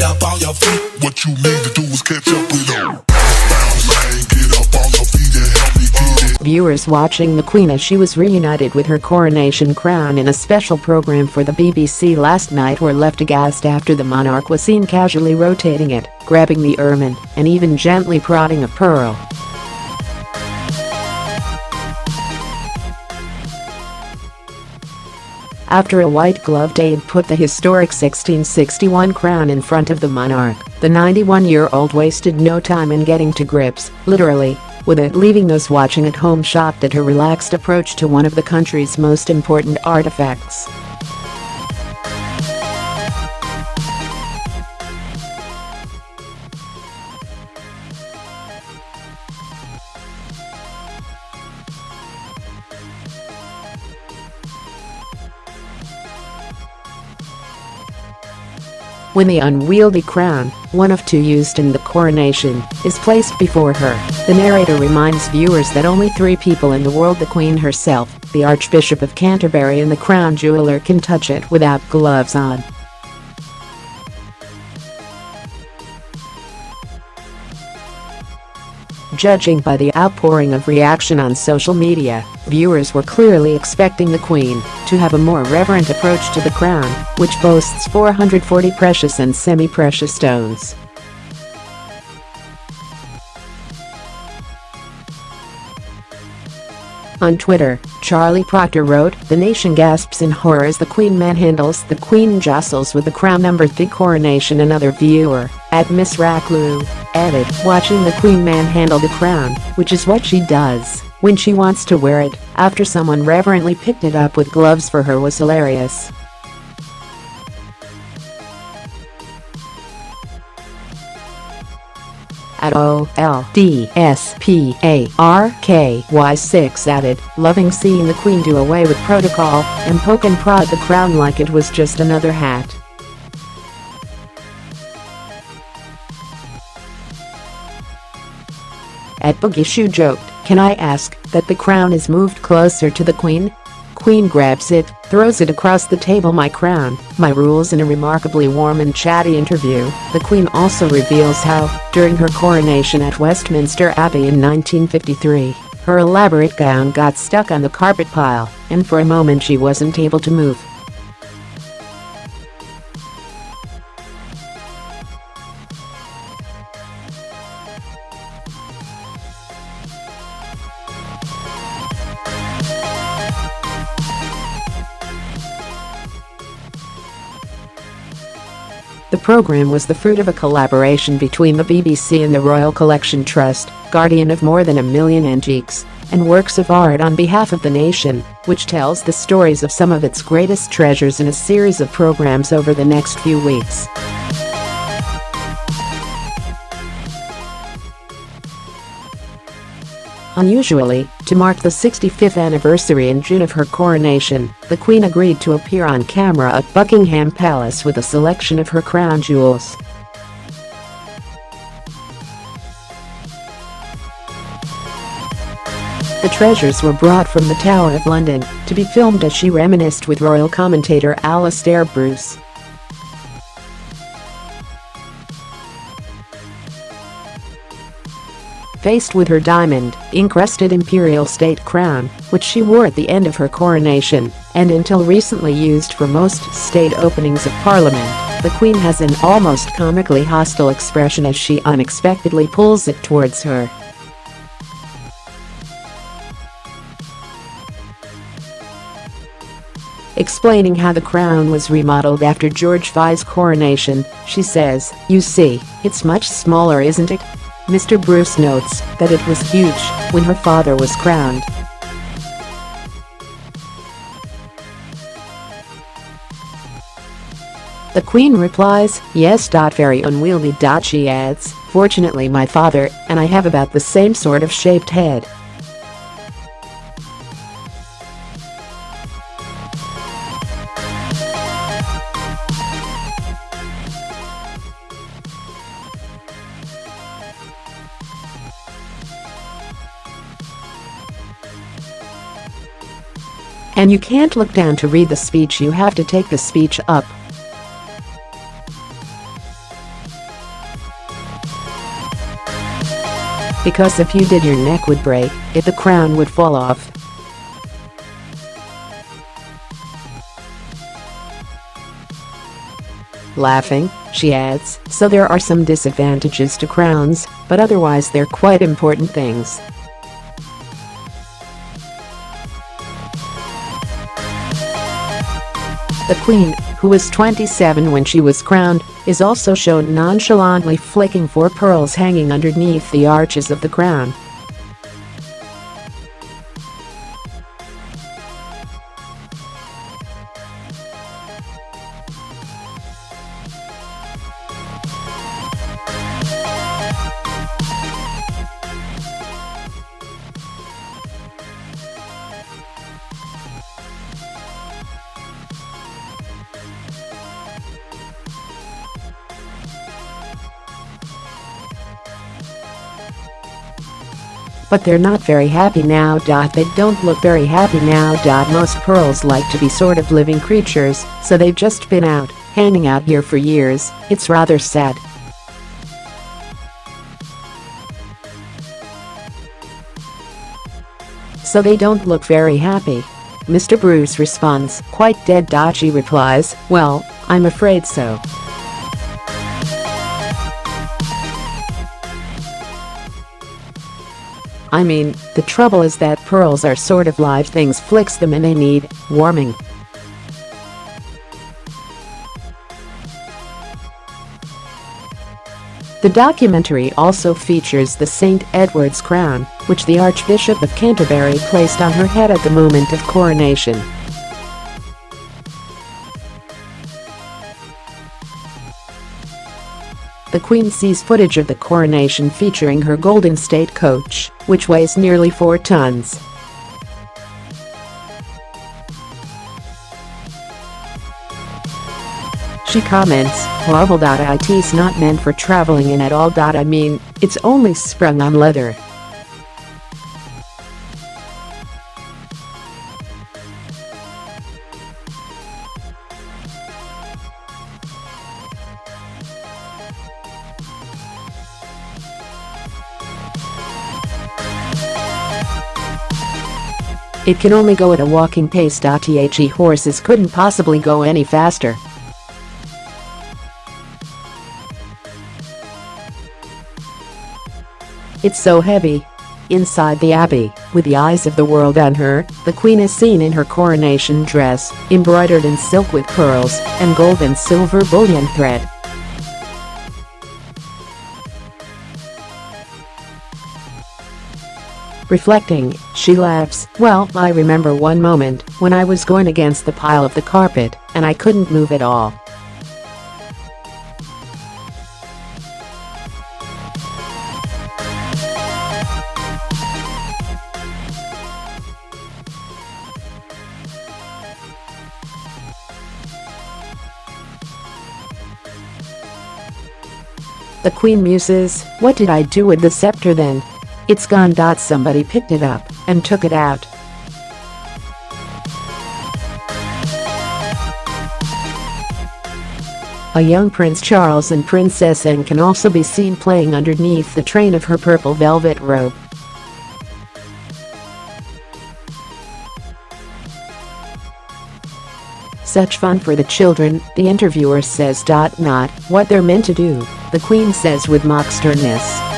get up on your feet. What you need to do is catch up with them. Bounce, man, get up on your feet and help me get it. Viewers watching the Queen as she was reunited with her coronation crown in a special program for the BBC last night were left aghast after the monarch was seen casually rotating it, grabbing the ermine, and even gently prodding a pearl. After a white-gloved aide put the historic 1661 crown in front of the monarch, the 91-year-old wasted no time in getting to grips, literally, with it, leaving those watching at home shocked at her relaxed approach to one of the country's most important artifacts. When the unwieldy crown, one of two used in the coronation, is placed before her, the narrator reminds viewers that only 3 people in the world, the Queen herself, the Archbishop of Canterbury and the crown jeweler, can touch it without gloves on. Judging by the outpouring of reaction on social media, viewers were clearly expecting the Queen to have a more reverent approach to the crown, which boasts 440 precious and semi-precious stones. On Twitter, Charlie Proctor wrote, "The nation gasps in horror as the Queen manhandles the Queen jostles with the crown number 3 coronation." Another viewer, at Miss Racklew, added, "Watching the Queen manhandle the crown, which is what she does when she wants to wear it, after someone reverently picked it up with gloves for her, was hilarious." At OLDSPARKY6 added, "Loving seeing the Queen do away with protocol and poke and prod the crown like it was just another hat." At Boogie Shoe joked, "Can I ask that the crown is moved closer to the Queen?" Queen grabs it, throws it across the table. "My crown, my rules." In a remarkably warm and chatty interview, the Queen also reveals how, during her coronation at Westminster Abbey in 1953, her elaborate gown got stuck on the carpet pile, and for a moment she wasn't able to move. The program was the fruit of a collaboration between the BBC and the Royal Collection Trust, guardian of more than 1 million antiques and works of art on behalf of the nation, which tells the stories of some of its greatest treasures in a series of programs over the next few weeks. Unusually, to mark the 65th anniversary in June of her coronation, the Queen agreed to appear on camera at Buckingham Palace with a selection of her crown jewels. The treasures were brought from the Tower of London to be filmed as she reminisced with royal commentator Alastair Bruce. Faced with her diamond-encrusted imperial state crown, which she wore at the end of her coronation, and until recently used for most state openings of Parliament, the Queen has an almost comically hostile expression as she unexpectedly pulls it towards her. Explaining how the crown was remodeled after George V's coronation, she says, "You see, it's much smaller, isn't it?" Mr. Bruce notes that it was huge when her father was crowned. The Queen replies, "Yes. Very unwieldy." She adds, "Fortunately my father and I have about the same sort of shaped head." And you can't look down to read the speech, you have to take the speech up. Because if you did, your neck would break, if the crown would fall off. Laughing, she adds, so there are some disadvantages to crowns, but otherwise they're quite important things. The Queen, who was 27 when she was crowned, is also shown nonchalantly flicking 4 pearls hanging underneath the arches of the crown. But they're not very happy now. They don't look very happy now. Most pearls like to be sort of living creatures, so they've just been hanging out here for years. It's rather sad. So they don't look very happy. Mr. Bruce responds, quite dead. She replies, well, I'm afraid so. I mean, the trouble is that pearls are sort of live things. Flicks them and they need warming. The documentary also features the St. Edward's crown, which the Archbishop of Canterbury placed on her head at the moment of coronation. The Queen sees footage of the coronation featuring her golden state coach, which weighs nearly 4 tons. She comments, horrible. It's not meant for traveling in at all. I mean, it's only sprung on leather. It can only go at a walking pace. The horses couldn't possibly go any faster. It's so heavy. Inside the abbey, with the eyes of the world on her, the Queen is seen in her coronation dress, embroidered in silk with pearls and gold and silver bullion thread. Reflecting, she laughs, well, I remember one moment when I was going against the pile of the carpet and I couldn't move at all. The Queen muses, what did I do with the scepter then? It's gone. Somebody picked it up and took it out. A young Prince Charles and Princess Anne can also be seen playing underneath the train of her purple velvet robe. Such fun for the children, the interviewer says. Not what they're meant to do, the Queen says with mock sternness.